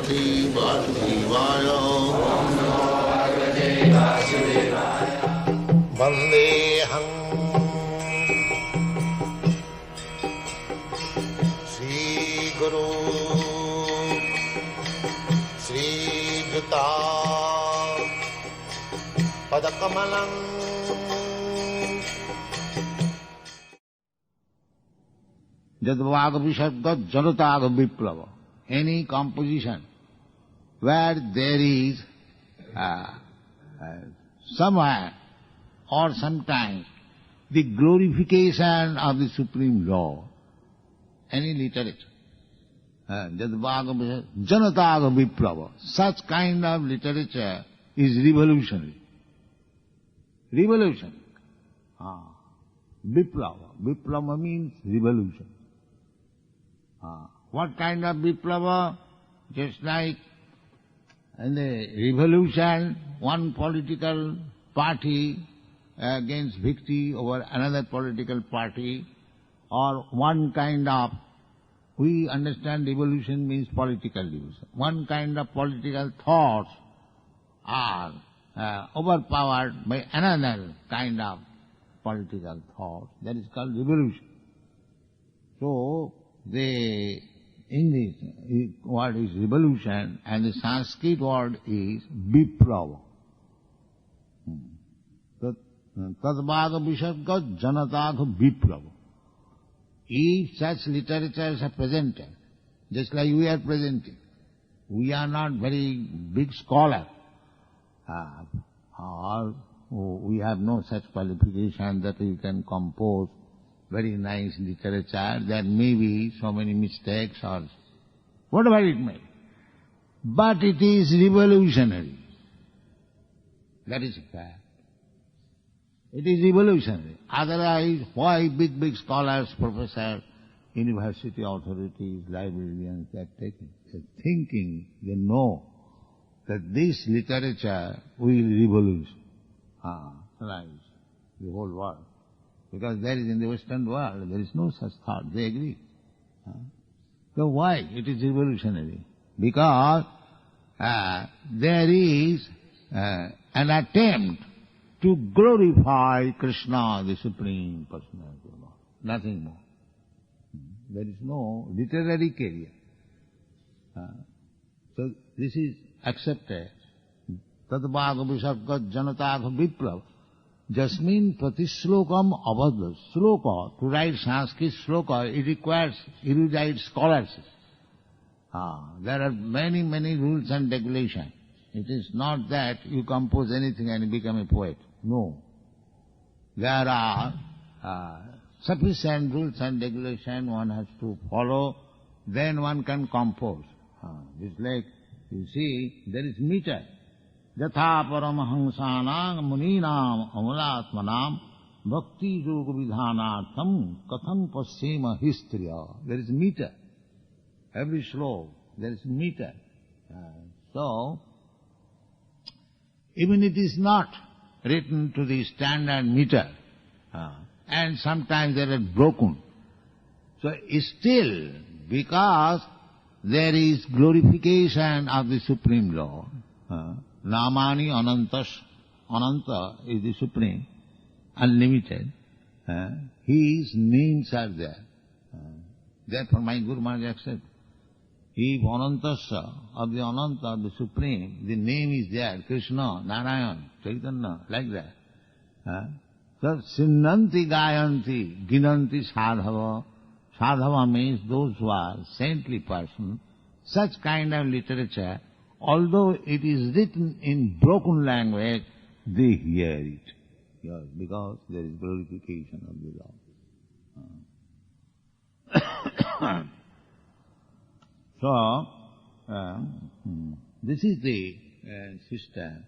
Bhagavate Vasudevaya. Vandeham Sri Guru Sri Juta Padakamalam. Jadvaga Visharga Janataga Viplava. Any composition where there is somewhere or sometimes the glorification of the Supreme Lord, any literature, Jadvaga Janataga Viplava, such kind of literature is revolutionary. Revolution. Viplava. Viplava means revolution. What kind of Viplava? Just like in the revolution, one political party against victory over another political party, or one kind of, we understand revolution means political revolution. One kind of political thoughts are overpowered by another kind of political thought. That is called revolution. So, the English word is revolution and the Sanskrit word is viplava. Tadvaga visarga janataga viplava. If such literatures are presented, just like we are presenting, we are not very big scholar, or we have no such qualification that we can compose very nice literature. There may be so many mistakes or whatever it may be. But it is revolutionary. That is a fact. It is revolutionary. Otherwise, why big scholars, professors, university authorities, librarians, they are thinking, they know that this literature will revolutionize the whole world. Because there is in the Western world, there is no such thought. They agree. So why it is revolutionary? Because there is an attempt to glorify Krishna, the Supreme Personality of God. Nothing more. There is no literary career. So this is accepted. Tadvaga visarga janataga viplava. Jasmin pratishlokam abhadra. Sloka, to write Sanskrit sloka, it requires erudite scholarship. There are many rules and regulations. It is not that you compose anything and become a poet. No. There are sufficient rules and regulations one has to follow, then one can compose. It's like, you see, there is meter. Yatha paramahansanam muninam amulatmanam bhakti yoga vidhanatham katham pasyema histriya. There is meter. Every slok, there is meter. So, even it is not written to the standard meter, and sometimes they are broken. So still, because there is glorification of the Supreme Lord, Namani Anantas, Ananta is the Supreme, unlimited, His names are there. Therefore my Guru Maharaj accepted. If Anantasya, of the Ananta, of the Supreme, the name is there, Krishna, Narayan, Chaitanya, like that. So, Sinnanti Gayanti, Ginanti Sadhava. Sadhava means those who are saintly persons. Such kind of literature, although it is written in broken language, they hear it. Yes, because there is glorification of the Lord. So, this is the system.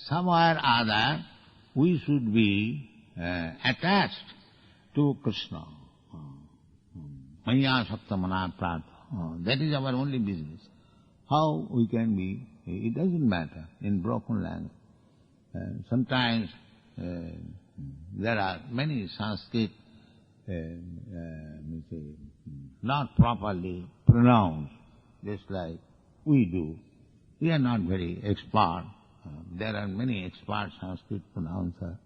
Somewhere or other, we should be attached to Krishna. Maya Sakta Mana Pratha. That is our only business. How we can be, it doesn't matter in broken language. Sometimes there are many Sanskrit not properly pronounced, just like we do. We are not very expert. There are many expert Sanskrit pronouncer,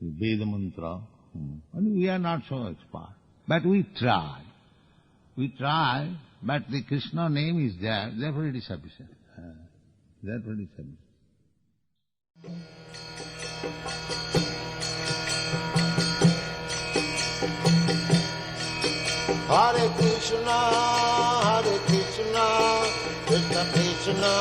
Veda mantra, and we are not so expert. But we try. We try, but the Krishna name is there, therefore it is sufficient. Therefore it is sufficient. Hare Krishna, Krishna Krishna,